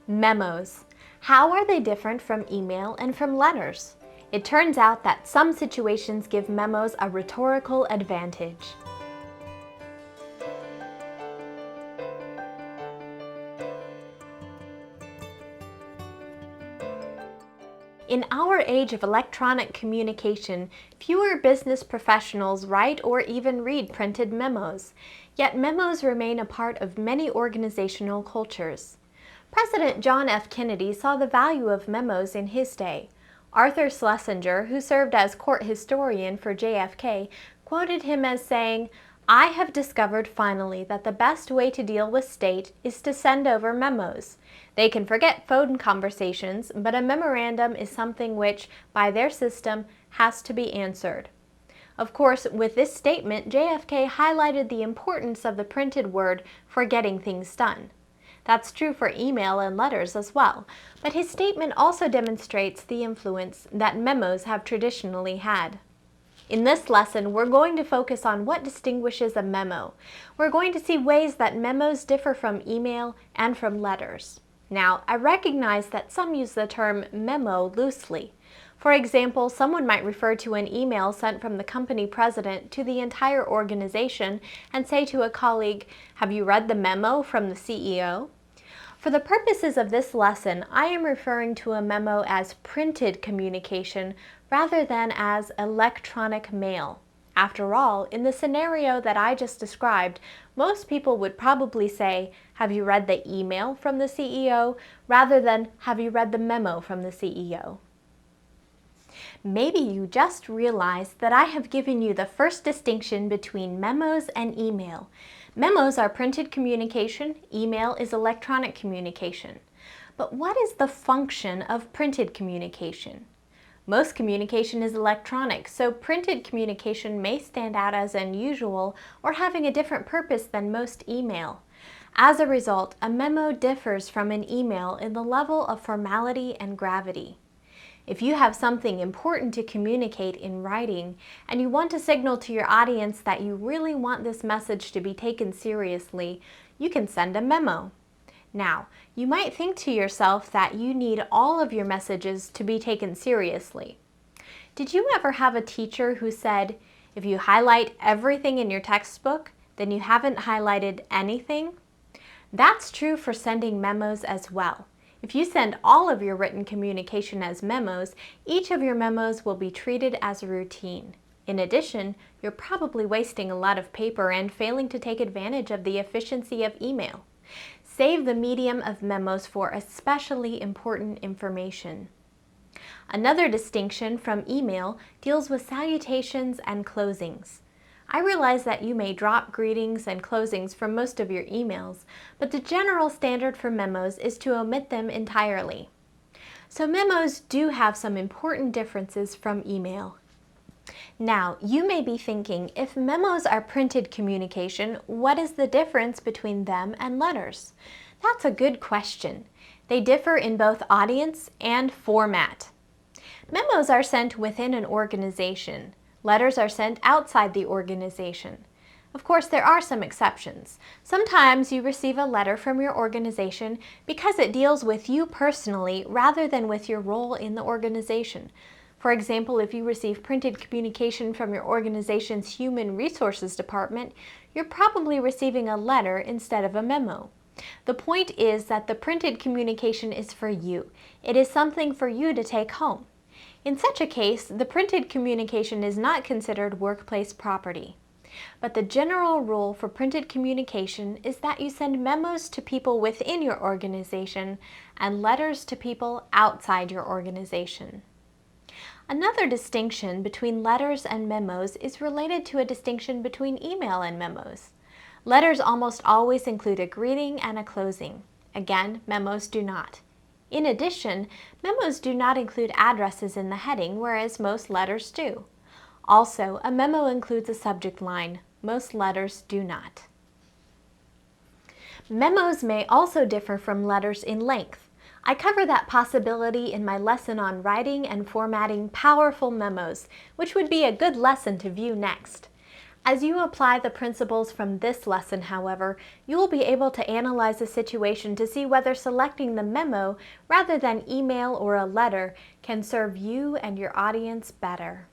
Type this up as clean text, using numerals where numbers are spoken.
Memos. How are they different from email and from letters? It turns out that some situations give memos a rhetorical advantage. In our age of electronic communication, fewer business professionals write or even read printed memos, yet memos remain a part of many organizational cultures. President John F. Kennedy saw the value of memos in his day. Arthur Schlesinger, who served as court historian for JFK, quoted him as saying, "I have discovered finally that the best way to deal with state is to send over memos. They can forget phone conversations, but a memorandum is something which, by their system, has to be answered." Of course, with this statement, JFK highlighted the importance of the printed word for getting things done. That's true for email and letters as well, but his statement also demonstrates the influence that memos have traditionally had. In this lesson, we're going to focus on what distinguishes a memo. We're going to see ways that memos differ from email and from letters. Now, I recognize that some use the term memo loosely. For example, someone might refer to an email sent from the company president to the entire organization and say to a colleague, "Have you read the memo from the CEO?" For the purposes of this lesson, I am referring to a memo as printed communication rather than as electronic mail. After all, in the scenario that I just described, most people would probably say, "Have you read the email from the CEO?" rather than, "Have you read the memo from the CEO?" Maybe you just realized that I have given you the first distinction between memos and email. Memos are printed communication, email is electronic communication. But what is the function of printed communication? Most communication is electronic, so printed communication may stand out as unusual or having a different purpose than most email. As a result, a memo differs from an email in the level of formality and gravity. If you have something important to communicate in writing and you want to signal to your audience that you really want this message to be taken seriously, you can send a memo. Now, you might think to yourself that you need all of your messages to be taken seriously. Did you ever have a teacher who said, "If you highlight everything in your textbook, then you haven't highlighted anything"? That's true for sending memos as well. If you send all of your written communication as memos, each of your memos will be treated as routine. In addition, you're probably wasting a lot of paper and failing to take advantage of the efficiency of email. Save the medium of memos for especially important information. Another distinction from email deals with salutations and closings. I realize that you may drop greetings and closings from most of your emails, but the general standard for memos is to omit them entirely. So memos do have some important differences from email. Now, you may be thinking, if memos are printed communication, what is the difference between them and letters? That's a good question. They differ in both audience and format. Memos are sent within an organization. Letters are sent outside the organization. Of course, there are some exceptions. Sometimes you receive a letter from your organization because it deals with you personally rather than with your role in the organization. For example, if you receive printed communication from your organization's Human Resources Department, you're probably receiving a letter instead of a memo. The point is that the printed communication is for you. It is something for you to take home. In such a case, the printed communication is not considered workplace property. But the general rule for printed communication is that you send memos to people within your organization and letters to people outside your organization. Another distinction between letters and memos is related to a distinction between email and memos. Letters almost always include a greeting and a closing. Again, memos do not. In addition, memos do not include addresses in the heading, whereas most letters do. Also, a memo includes a subject line. Most letters do not. Memos may also differ from letters in length. I cover that possibility in my lesson on writing and formatting powerful memos, which would be a good lesson to view next. As you apply the principles from this lesson, however, you will be able to analyze the situation to see whether selecting the memo rather than email or a letter can serve you and your audience better.